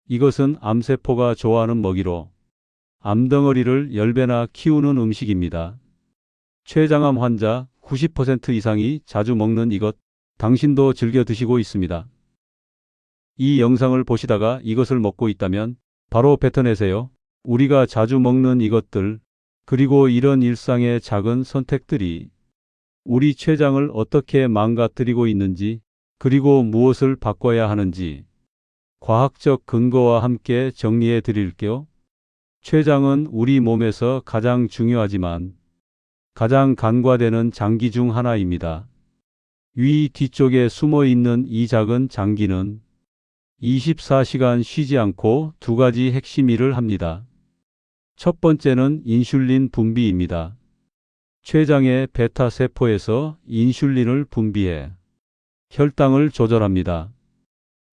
이것은 암세포가 좋아하는 먹이로 암덩어리를 10배나 키우는 음식입니다. 췌장암 환자 90% 이상이 자주 먹는 이것, 당신도 즐겨 드시고 있습니다. 이 영상을 보시다가 이것을 먹고 있다면 바로 뱉어내세요. 우리가 자주 먹는 이것들, 그리고 이런 일상의 작은 선택들이 우리 췌장을 어떻게 망가뜨리고 있는지, 그리고 무엇을 바꿔야 하는지 과학적 근거와 함께 정리해 드릴게요. 췌장은 우리 몸에서 가장 중요하지만 가장 간과되는 장기 중 하나입니다. 위 뒤쪽에 숨어 있는 이 작은 장기는 24시간 쉬지 않고 두 가지 핵심 일을 합니다. 첫 번째는 인슐린 분비입니다. 췌장의 베타 세포에서 인슐린을 분비해 혈당을 조절합니다.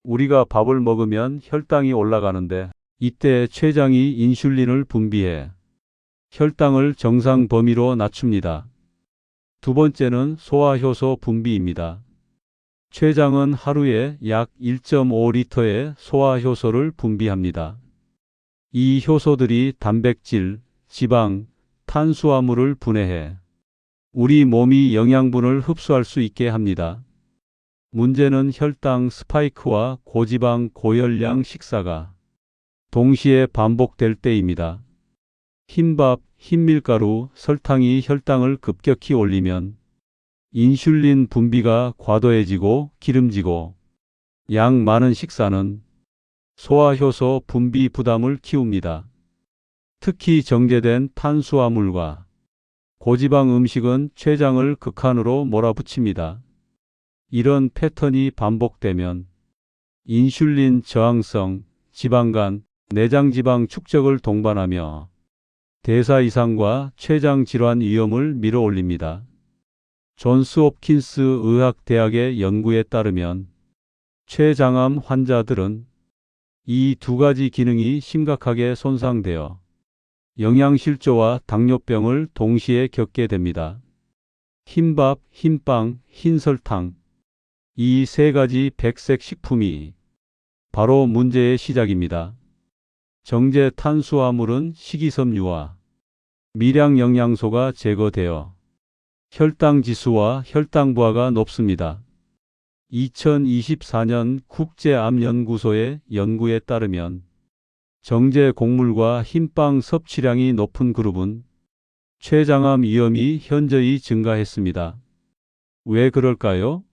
우리가 밥을 먹으면 혈당이 올라가는데 이때 췌장이 인슐린을 분비해 혈당을 정상 범위로 낮춥니다. 두 번째는 소화효소 분비입니다. 췌장은 하루에 약 1.5리터의 소화효소를 분비합니다. 이 효소들이 단백질, 지방, 탄수화물을 분해해 우리 몸이 영양분을 흡수할 수 있게 합니다. 문제는 혈당 스파이크와 고지방 고열량 식사가 동시에 반복될 때입니다. 흰밥, 흰밀가루, 설탕이 혈당을 급격히 올리면 인슐린 분비가 과도해지고 기름지고 양 많은 식사는 소화효소 분비 부담을 키웁니다. 특히 정제된 탄수화물과 고지방 음식은 췌장을 극한으로 몰아붙입니다. 이런 패턴이 반복되면 인슐린 저항성, 지방간, 내장지방 축적을 동반하며 대사 이상과 췌장 질환 위험을 밀어올립니다. 존스 홉킨스 의학대학의 연구에 따르면 췌장암 환자들은 이 두 가지 기능이 심각하게 손상되어 영양실조와 당뇨병을 동시에 겪게 됩니다. 흰밥, 흰빵, 흰설탕, 이 세 가지 백색 식품이 바로 문제의 시작입니다. 정제 탄수화물은 식이섬유와 미량 영양소가 제거되어 혈당 지수와 혈당 부하가 높습니다. 2024년 국제암연구소의 연구에 따르면 정제 곡물과 흰빵 섭취량이 높은 그룹은 췌장암 위험이 현저히 증가했습니다. 왜 그럴까요?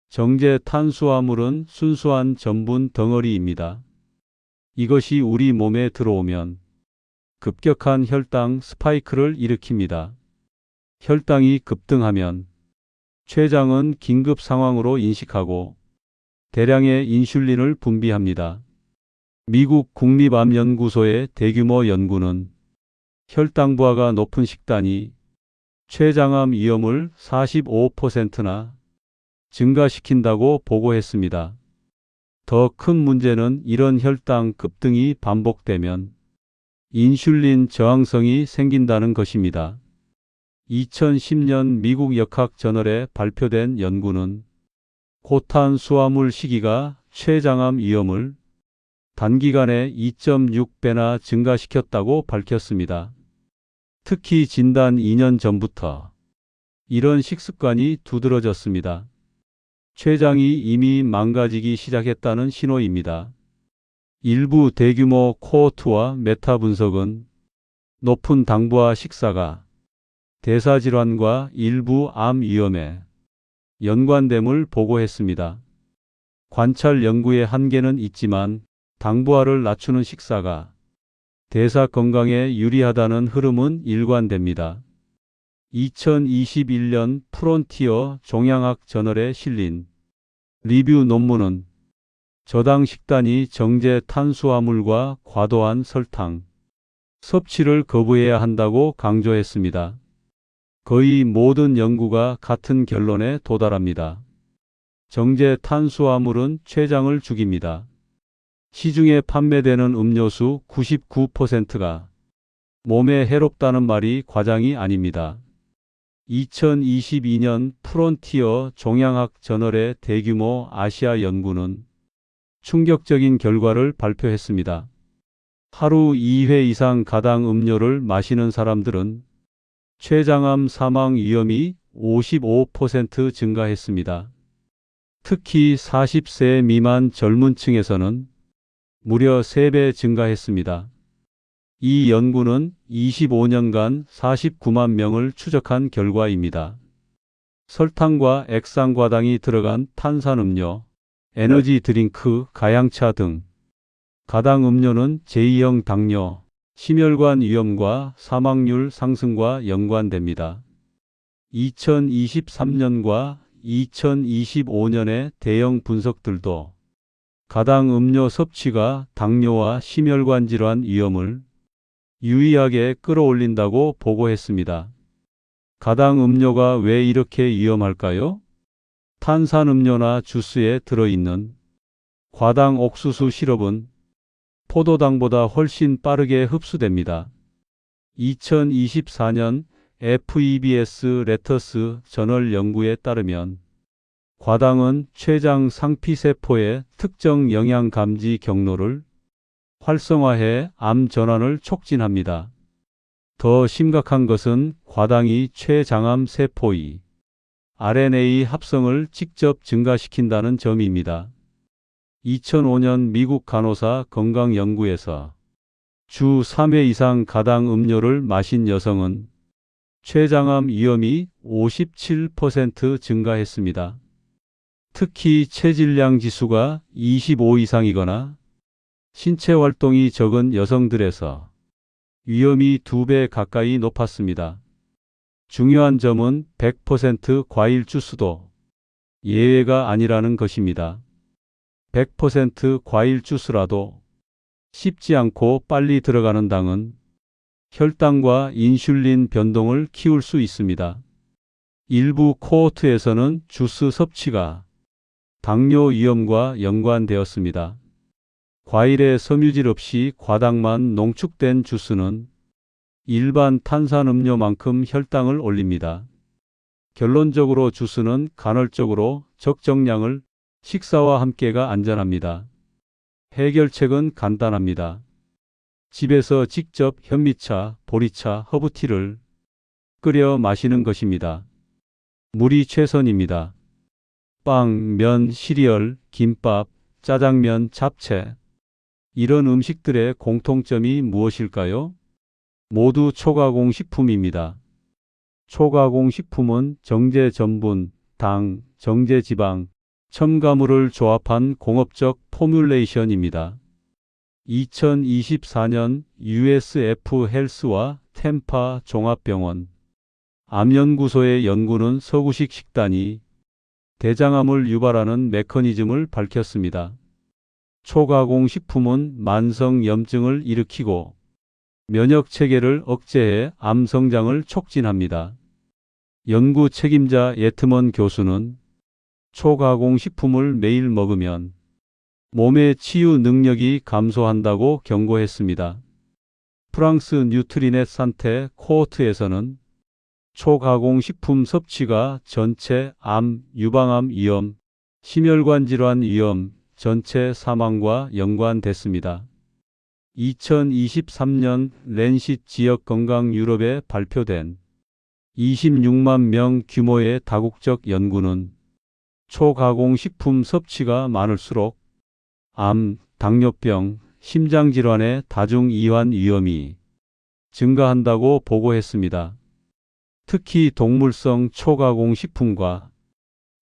정제 탄수화물은 순수한 전분 덩어리입니다. 이것이 우리 몸에 들어오면 급격한 혈당 스파이크를 일으킵니다. 혈당이 급등하면 췌장은 긴급 상황으로 인식하고 대량의 인슐린을 분비합니다. 미국 국립암연구소의 대규모 연구는 혈당 부하가 높은 식단이 췌장암 위험을 45%나 증가시킨다고 보고했습니다. 더 큰 문제는 이런 혈당 급등이 반복되면 인슐린 저항성이 생긴다는 것입니다. 2010년 미국 역학 저널에 발표된 연구는 고탄수화물 식이가 췌장암 위험을 단기간에 2.6배나 증가시켰다고 밝혔습니다. 특히 진단 2년 전부터 이런 식습관이 두드러졌습니다. 췌장이 이미 망가지기 시작했다는 신호입니다. 일부 대규모 코호트와 메타 분석은 높은 당부화 식사가 대사질환과 일부 암 위험에 연관됨을 보고했습니다. 관찰 연구의 한계는 있지만 당부화를 낮추는 식사가 대사 건강에 유리하다는 흐름은 일관됩니다. 2021년 프론티어 종양학 저널에 실린 리뷰 논문은 저당 식단이 정제 탄수화물과 과도한 설탕 섭취를 거부해야 한다고 강조했습니다. 거의 모든 연구가 같은 결론에 도달합니다. 정제 탄수화물은 췌장을 죽입니다. 시중에 판매되는 음료수 99%가 몸에 해롭다는 말이 과장이 아닙니다. 2022년 프론티어 종양학 저널의 대규모 아시아 연구는 충격적인 결과를 발표했습니다. 하루 2회 이상 가당 음료를 마시는 사람들은 췌장암 사망 위험이 55% 증가했습니다. 특히 40세 미만 젊은 층에서는 무려 3배 증가했습니다. 이 연구는 25년간 49만 명을 추적한 결과입니다. 설탕과 액상과당이 들어간 탄산음료, 에너지 드링크, 가양차 등 가당 음료는 제2형 당뇨, 심혈관 위험과 사망률 상승과 연관됩니다. 2023년과 2025년의 대형 분석들도 가당 음료 섭취가 당뇨와 심혈관 질환 위험을 유의하게 끌어올린다고 보고했습니다. 가당 음료가 왜 이렇게 위험할까요? 탄산음료나 주스에 들어있는 과당 옥수수 시럽은 포도당보다 훨씬 빠르게 흡수됩니다. 2024년 FEBS 레터스 저널 연구에 따르면 과당은 췌장 상피세포의 특정 영양 감지 경로를 활성화해 암 전환을 촉진합니다. 더 심각한 것은 과당이 췌장암 세포의 RNA 합성을 직접 증가시킨다는 점입니다. 2005년 미국 간호사 건강연구에서 주 3회 이상 가당 음료를 마신 여성은 췌장암 위험이 57% 증가했습니다. 특히 체질량 지수가 25 이상이거나 신체 활동이 적은 여성들에서 위험이 2배 가까이 높았습니다. 중요한 점은 100% 과일 주스도 예외가 아니라는 것입니다. 100% 과일 주스라도 씹지 않고 빨리 들어가는 당은 혈당과 인슐린 변동을 키울 수 있습니다. 일부 코호트에서는 주스 섭취가 당뇨 위험과 연관되었습니다. 과일에 섬유질 없이 과당만 농축된 주스는 일반 탄산음료만큼 혈당을 올립니다. 결론적으로 주스는 간헐적으로 적정량을 식사와 함께가 안전합니다. 해결책은 간단합니다. 집에서 직접 현미차, 보리차, 허브티를 끓여 마시는 것입니다. 물이 최선입니다. 빵, 면, 시리얼, 김밥, 짜장면, 잡채. 이런 음식들의 공통점이 무엇일까요? 모두 초가공 식품입니다. 초가공 식품은 정제 전분, 당, 정제 지방, 첨가물을 조합한 공업적 포뮬레이션입니다. 2024년 USF 헬스와 템파 종합병원 암연구소의 연구는 서구식 식단이 대장암을 유발하는 메커니즘을 밝혔습니다. 초가공 식품은 만성 염증을 일으키고 면역 체계를 억제해 암 성장을 촉진합니다. 연구 책임자 예트먼 교수는 초가공 식품을 매일 먹으면 몸의 치유 능력이 감소한다고 경고했습니다. 프랑스 뉴트리넷 산테 코호트에서는 초가공 식품 섭취가 전체 암, 유방암 위험, 심혈관 질환 위험, 전체 사망과 연관됐습니다. 2023년 랜싯 지역 건강 유럽에 발표된 26만 명 규모의 다국적 연구는 초가공 식품 섭취가 많을수록 암, 당뇨병, 심장질환의 다중이환 위험이 증가한다고 보고했습니다. 특히 동물성 초가공 식품과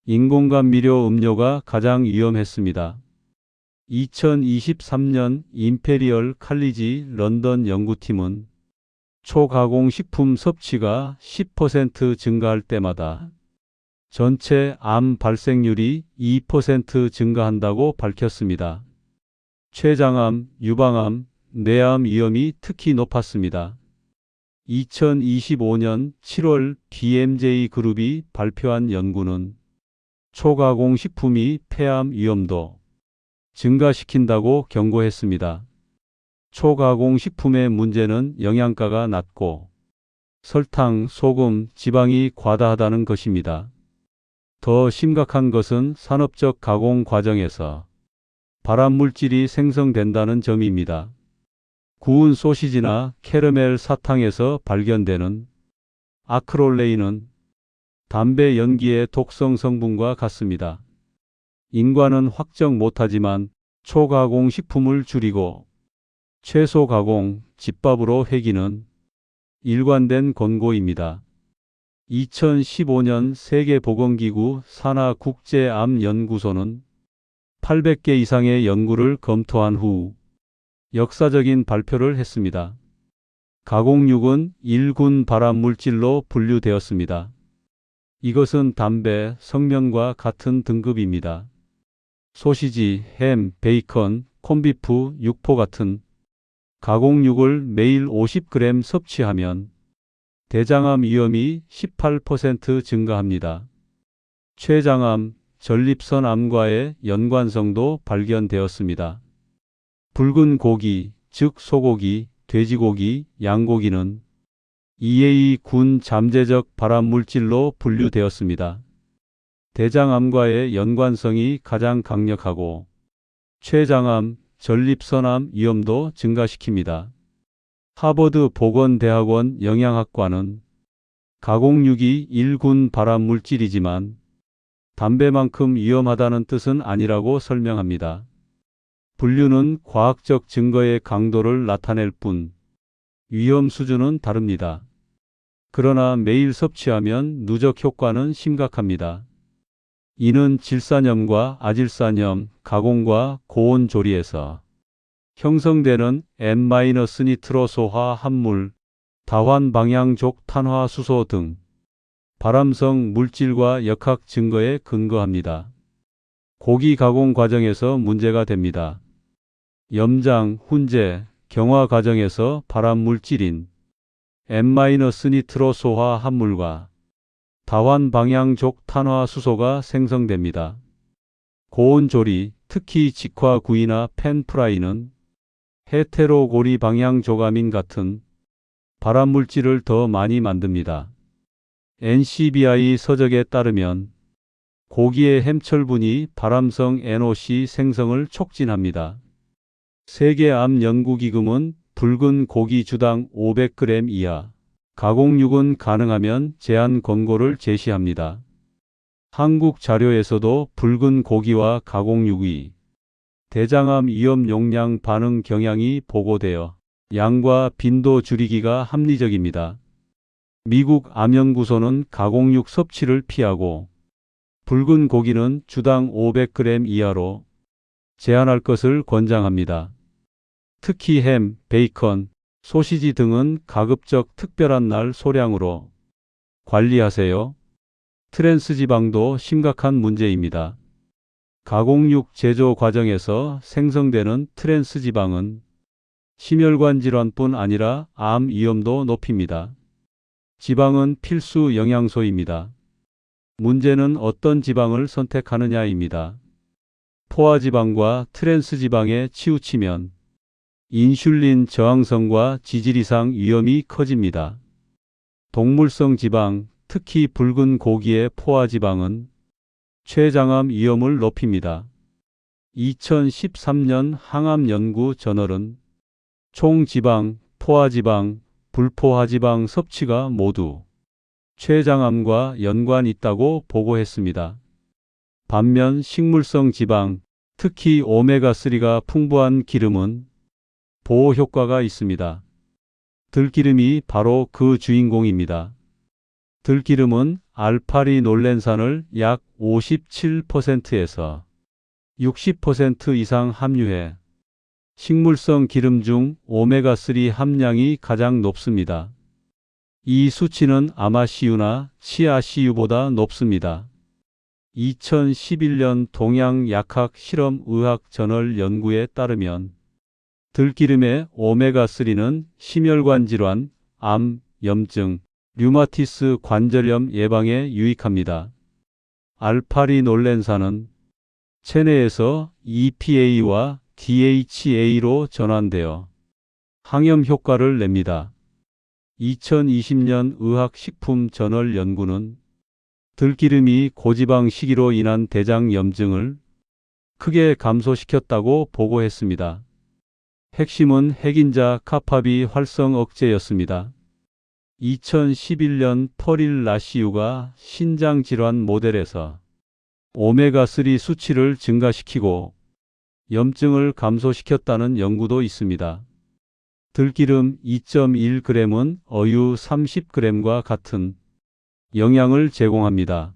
인공감미료 음료가 가장 위험했습니다. 2023년 임페리얼 칼리지 런던 연구팀은 초가공 식품 섭취가 10% 증가할 때마다 전체 암 발생률이 2% 증가한다고 밝혔습니다. 췌장암, 유방암, 뇌암 위험이 특히 높았습니다. 2025년 7월 BMJ 그룹이 발표한 연구는 초가공 식품이 폐암 위험도 증가시킨다고 경고했습니다. 초가공 식품의 문제는 영양가가 낮고 설탕, 소금, 지방이 과다하다는 것입니다. 더 심각한 것은 산업적 가공 과정에서 발암물질이 생성된다는 점입니다. 구운 소시지나 캐러멜 사탕에서 발견되는 아크롤레인은 담배 연기의 독성 성분과 같습니다. 인과는 확정 못하지만 초가공 식품을 줄이고 채소 가공, 집밥으로 회귀는 일관된 권고입니다. 2015년 세계보건기구 산하국제암연구소는 800개 이상의 연구를 검토한 후 역사적인 발표를 했습니다. 가공육은 1군 발암물질로 분류되었습니다. 이것은 담배, 성면과 같은 등급입니다. 소시지, 햄, 베이컨, 콘비프, 육포 같은 가공육을 매일 50g 섭취하면 대장암 위험이 18% 증가합니다. 췌장암, 전립선암과의 연관성도 발견되었습니다. 붉은 고기, 즉 소고기, 돼지고기, 양고기는 EA 군 잠재적 발암물질로 분류되었습니다. 대장암과의 연관성이 가장 강력하고 췌장암, 전립선암 위험도 증가시킵니다. 하버드 보건대학원 영양학과는 가공육이 1군 발암물질이지만 담배만큼 위험하다는 뜻은 아니라고 설명합니다. 분류는 과학적 증거의 강도를 나타낼 뿐 위험 수준은 다릅니다. 그러나 매일 섭취하면 누적 효과는 심각합니다. 이는 질산염과 아질산염, 가공과 고온 조리에서 형성되는 N-니트로소화 합물, 다환방향족 탄화수소 등 발암성 물질과 역학 증거에 근거합니다. 고기 가공 과정에서 문제가 됩니다. 염장, 훈제, 경화 과정에서 발암물질인 N-니트로소화 합물과 다환방향족 탄화수소가 생성됩니다. 고온 조리, 특히 직화구이나 팬프라이는 헤테로고리 방향조가민 같은 발암물질을 더 많이 만듭니다. NCBI 서적에 따르면 고기의 햄철분이 발암성 NOC 생성을 촉진합니다. 세계암연구기금은 붉은 고기 주당 500g 이하, 가공육은 가능하면 제한 권고를 제시합니다. 한국 자료에서도 붉은 고기와 가공육의 대장암 위험 용량 반응 경향이 보고되어 양과 빈도 줄이기가 합리적입니다. 미국 암연구소는 가공육 섭취를 피하고 붉은 고기는 주당 500g 이하로 제한할 것을 권장합니다. 특히 햄, 베이컨, 소시지 등은 가급적 특별한 날 소량으로 관리하세요. 트랜스지방도 심각한 문제입니다. 가공육 제조 과정에서 생성되는 트랜스지방은 심혈관 질환뿐 아니라 암 위험도 높입니다. 지방은 필수 영양소입니다. 문제는 어떤 지방을 선택하느냐입니다. 포화지방과 트랜스지방에 치우치면 인슐린 저항성과 지질 이상 위험이 커집니다. 동물성 지방, 특히 붉은 고기의 포화지방은 췌장암 위험을 높입니다. 2013년 항암연구 저널은 총지방, 포화지방, 불포화지방 섭취가 모두 췌장암과 연관이 있다고 보고했습니다. 반면 식물성 지방, 특히 오메가3가 풍부한 기름은 보호 효과가 있습니다. 들기름이 바로 그 주인공입니다. 들기름은 알파리놀렌산을 약 57%에서 60% 이상 함유해 식물성 기름 중 오메가3 함량이 가장 높습니다. 이 수치는 아마씨유나 치아씨유보다 높습니다. 2011년 동양약학 실험의학 저널 연구에 따르면 들기름의 오메가3는 심혈관 질환, 암, 염증, 류마티스 관절염 예방에 유익합니다. 알파리놀렌산은 체내에서 EPA와 DHA로 전환되어 항염 효과를 냅니다. 2020년 의학식품 저널 연구는 들기름이 고지방 식이로 인한 대장 염증을 크게 감소시켰다고 보고했습니다. 핵심은 핵인자 카파비 활성 억제였습니다. 2011년 퍼릴 라시유가 신장질환 모델에서 오메가3 수치를 증가시키고 염증을 감소시켰다는 연구도 있습니다. 들기름 2.1g은 어유 30g과 같은 영양을 제공합니다.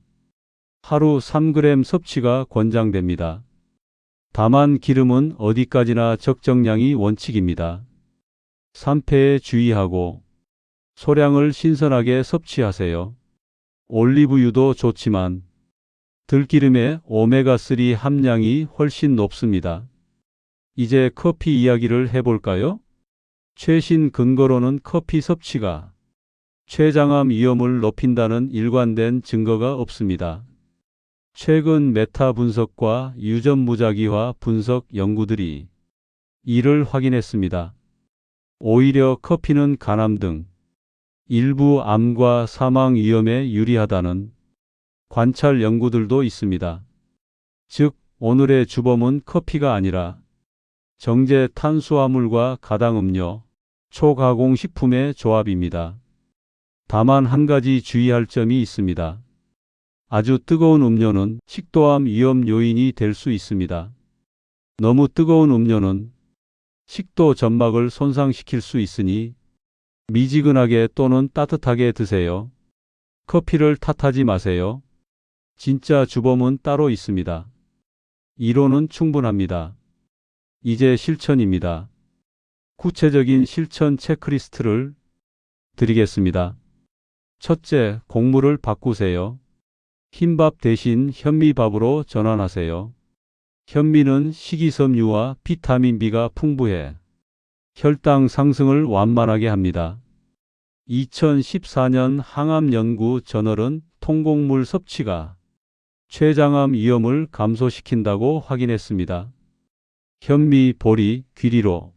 하루 3g 섭취가 권장됩니다. 다만 기름은 어디까지나 적정량이 원칙입니다. 산패에 주의하고 소량을 신선하게 섭취하세요. 올리브유도 좋지만 들기름의 오메가3 함량이 훨씬 높습니다. 이제 커피 이야기를 해볼까요? 최신 근거로는 커피 섭취가 췌장암 위험을 높인다는 일관된 증거가 없습니다. 최근 메타 분석과 유전 무작위화 분석 연구들이 이를 확인했습니다. 오히려 커피는 간암 등 일부 암과 사망 위험에 유리하다는 관찰 연구들도 있습니다. 즉, 오늘의 주범은 커피가 아니라 정제 탄수화물과 가당음료, 초가공식품의 조합입니다. 다만 한 가지 주의할 점이 있습니다. 아주 뜨거운 음료는 식도암 위험 요인이 될 수 있습니다. 너무 뜨거운 음료는 식도 점막을 손상시킬 수 있으니 미지근하게 또는 따뜻하게 드세요. 커피를 탓하지 마세요. 진짜 주범은 따로 있습니다. 이론은 충분합니다. 이제 실천입니다. 구체적인 실천 체크리스트를 드리겠습니다. 첫째, 곡물을 바꾸세요. 흰밥 대신 현미밥으로 전환하세요. 현미는 식이섬유와 비타민 B가 풍부해 혈당 상승을 완만하게 합니다. 2014년 항암연구 저널은 통곡물 섭취가 췌장암 위험을 감소시킨다고 확인했습니다. 현미, 보리, 귀리로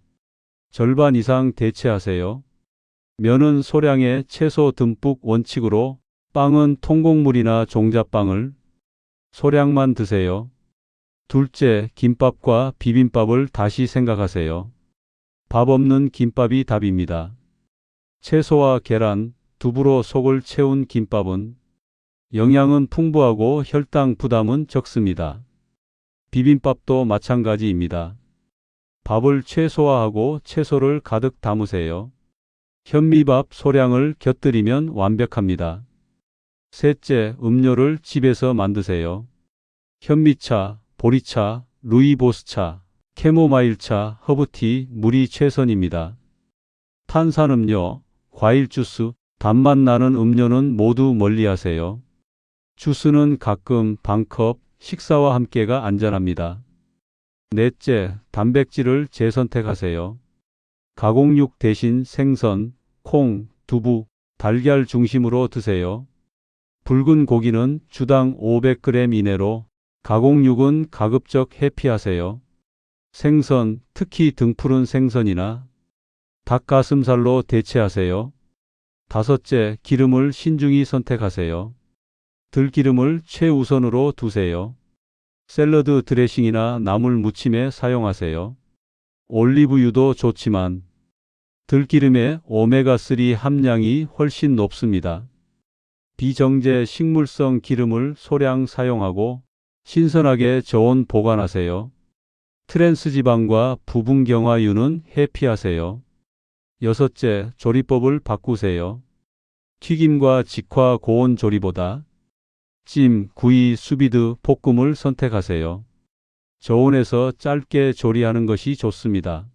절반 이상 대체하세요. 면은 소량의 채소 듬뿍 원칙으로, 빵은 통곡물이나 종자빵을 소량만 드세요. 둘째, 김밥과 비빔밥을 다시 생각하세요. 밥 없는 김밥이 답입니다. 채소와 계란, 두부로 속을 채운 김밥은 영양은 풍부하고 혈당 부담은 적습니다. 비빔밥도 마찬가지입니다. 밥을 최소화하고 채소를 가득 담으세요. 현미밥 소량을 곁들이면 완벽합니다. 셋째, 음료를 집에서 만드세요. 현미차, 보리차, 루이보스차, 캐모마일차, 허브티, 물이 최선입니다. 탄산음료, 과일 주스, 단맛 나는 음료는 모두 멀리하세요. 주스는 가끔 반컵, 식사와 함께가 안전합니다. 넷째, 단백질을 재선택하세요. 가공육 대신 생선, 콩, 두부, 달걀 중심으로 드세요. 붉은 고기는 주당 500g 이내로, 가공육은 가급적 회피하세요. 생선, 특히 등푸른 생선이나 닭가슴살로 대체하세요. 다섯째, 기름을 신중히 선택하세요. 들기름을 최우선으로 두세요. 샐러드 드레싱이나 나물 무침에 사용하세요. 올리브유도 좋지만 들기름의 오메가3 함량이 훨씬 높습니다. 비정제 식물성 기름을 소량 사용하고 신선하게 저온 보관하세요. 트랜스지방과 부분경화유는 회피하세요. 여섯째, 조리법을 바꾸세요. 튀김과 직화 고온 조리보다 찜, 구이, 수비드, 볶음을 선택하세요. 저온에서 짧게 조리하는 것이 좋습니다.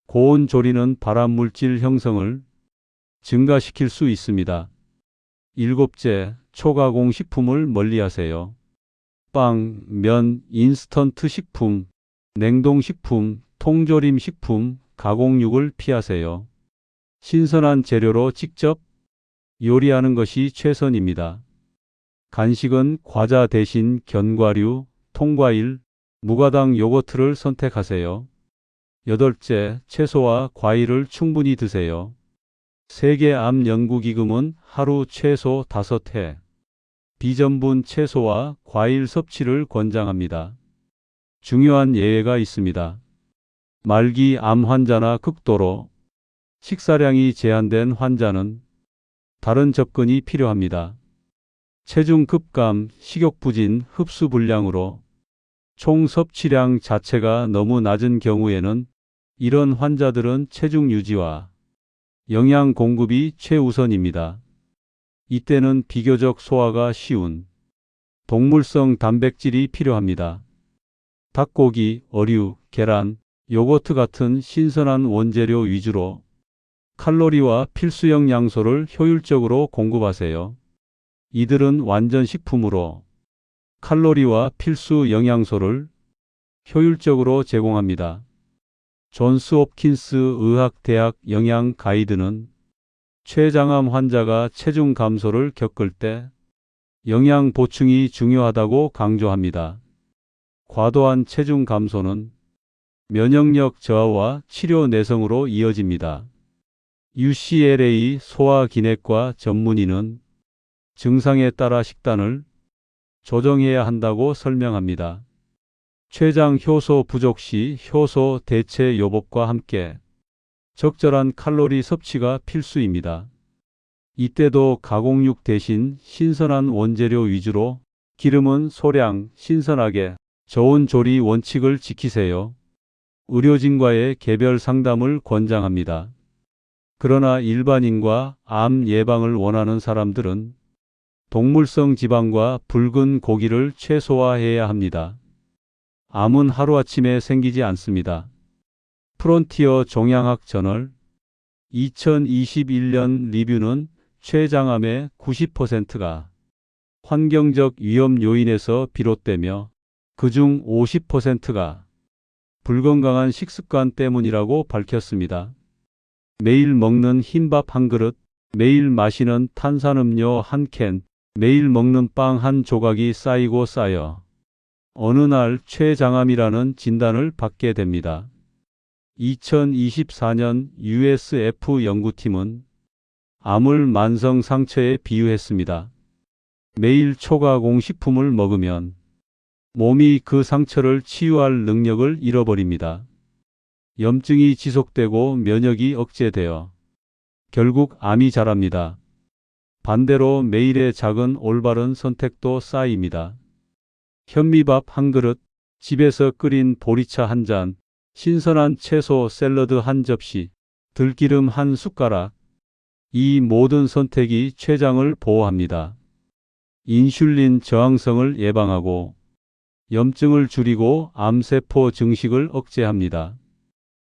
고온 조리는 발암물질 형성을 증가시킬 수 있습니다. 일곱째, 초가공 식품을 멀리하세요. 빵, 면, 인스턴트 식품, 냉동식품, 통조림 식품, 가공육을 피하세요. 신선한 재료로 직접 요리하는 것이 최선입니다. 간식은 과자 대신 견과류, 통과일, 무가당 요거트를 선택하세요. 여덟째, 채소와 과일을 충분히 드세요. 세계암연구기금은 하루 최소 5회 비전분 채소와 과일 섭취를 권장합니다. 중요한 예외가 있습니다. 말기 암 환자나 극도로 식사량이 제한된 환자는 다른 접근이 필요합니다. 체중 급감, 식욕 부진, 흡수 불량으로 총 섭취량 자체가 너무 낮은 경우에는 이런 환자들은 체중 유지와 영양 공급이 최우선입니다. 이때는 비교적 소화가 쉬운 동물성 단백질이 필요합니다. 닭고기, 어류, 계란, 요거트 같은 신선한 원재료 위주로 칼로리와 필수 영양소를 효율적으로 공급하세요. 이들은 완전 식품으로 칼로리와 필수 영양소를 효율적으로 제공합니다. 존스 홉킨스 의학대학 영양 가이드는 췌장암 환자가 체중 감소를 겪을 때 영양 보충이 중요하다고 강조합니다. 과도한 체중 감소는 면역력 저하와 치료 내성으로 이어집니다. UCLA 소화기내과 전문의는 증상에 따라 식단을 조정해야 한다고 설명합니다. 췌장 효소 부족 시 효소 대체 요법과 함께 적절한 칼로리 섭취가 필수입니다. 이때도 가공육 대신 신선한 원재료 위주로 기름은 소량, 신선하게, 좋은 조리 원칙을 지키세요. 의료진과의 개별 상담을 권장합니다. 그러나 일반인과 암 예방을 원하는 사람들은 동물성 지방과 붉은 고기를 최소화해야 합니다. 암은 하루아침에 생기지 않습니다. 프론티어 종양학 저널 2021년 리뷰는 췌장암의 90%가 환경적 위험 요인에서 비롯되며 그중 50%가 불건강한 식습관 때문이라고 밝혔습니다. 매일 먹는 흰밥 한 그릇, 매일 마시는 탄산음료 한 캔, 매일 먹는 빵 한 조각이 쌓이고 쌓여 어느 날 췌장암이라는 진단을 받게 됩니다. 2024년 USF 연구팀은 암을 만성 상처에 비유했습니다. 매일 초가공 식품을 먹으면 몸이 그 상처를 치유할 능력을 잃어버립니다. 염증이 지속되고 면역이 억제되어 결국 암이 자랍니다. 반대로 매일의 작은 올바른 선택도 쌓입니다. 현미밥 한 그릇, 집에서 끓인 보리차 한 잔, 신선한 채소 샐러드 한 접시, 들기름 한 숟가락. 이 모든 선택이 췌장을 보호합니다. 인슐린 저항성을 예방하고 염증을 줄이고 암세포 증식을 억제합니다.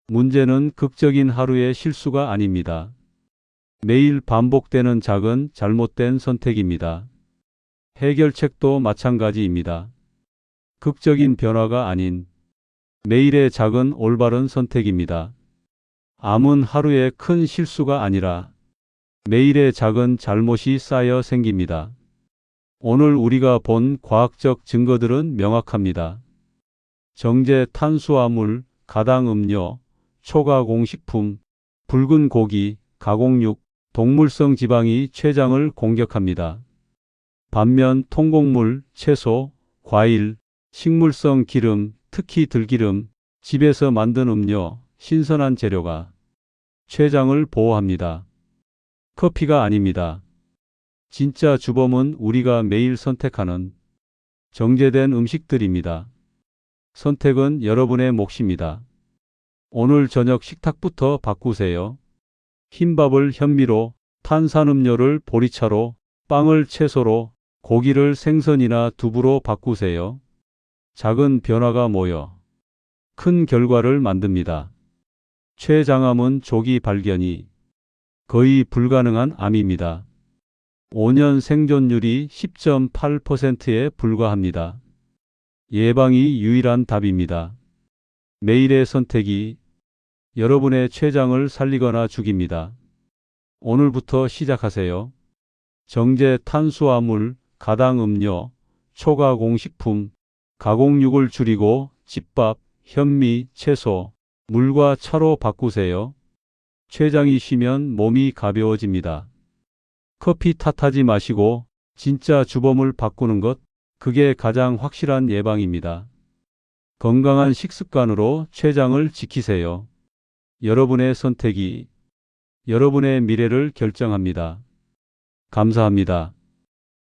문제는 극적인 하루의 실수가 아닙니다. 매일 반복되는 작은 잘못된 선택입니다. 해결책도 마찬가지입니다. 극적인 변화가 아닌 매일의 작은 올바른 선택입니다. 암은 하루의 큰 실수가 아니라 매일의 작은 잘못이 쌓여 생깁니다. 오늘 우리가 본 과학적 증거들은 명확합니다. 정제 탄수화물, 가당 음료, 초가공식품, 붉은 고기, 가공육, 동물성 지방이 췌장을 공격합니다. 반면 통곡물, 채소, 과일, 식물성 기름, 특히 들기름, 집에서 만든 음료, 신선한 재료가 췌장을 보호합니다. 커피가 아닙니다. 진짜 주범은 우리가 매일 선택하는 정제된 음식들입니다. 선택은 여러분의 몫입니다. 오늘 저녁 식탁부터 바꾸세요. 흰밥을 현미로, 탄산음료를 보리차로, 빵을 채소로, 고기를 생선이나 두부로 바꾸세요. 작은 변화가 모여 큰 결과를 만듭니다. 췌장암은 조기 발견이 거의 불가능한 암입니다. 5년 생존율이 10.8%에 불과합니다. 예방이 유일한 답입니다. 매일의 선택이 여러분의 췌장을 살리거나 죽입니다. 오늘부터 시작하세요. 정제 탄수화물, 가당 음료, 초가공식품, 가공육을 줄이고 집밥, 현미, 채소, 물과 차로 바꾸세요. 췌장이 쉬면 몸이 가벼워집니다. 커피 탓하지 마시고 진짜 주범을 바꾸는 것, 그게 가장 확실한 예방입니다. 건강한 식습관으로 췌장을 지키세요. 여러분의 선택이 여러분의 미래를 결정합니다. 감사합니다.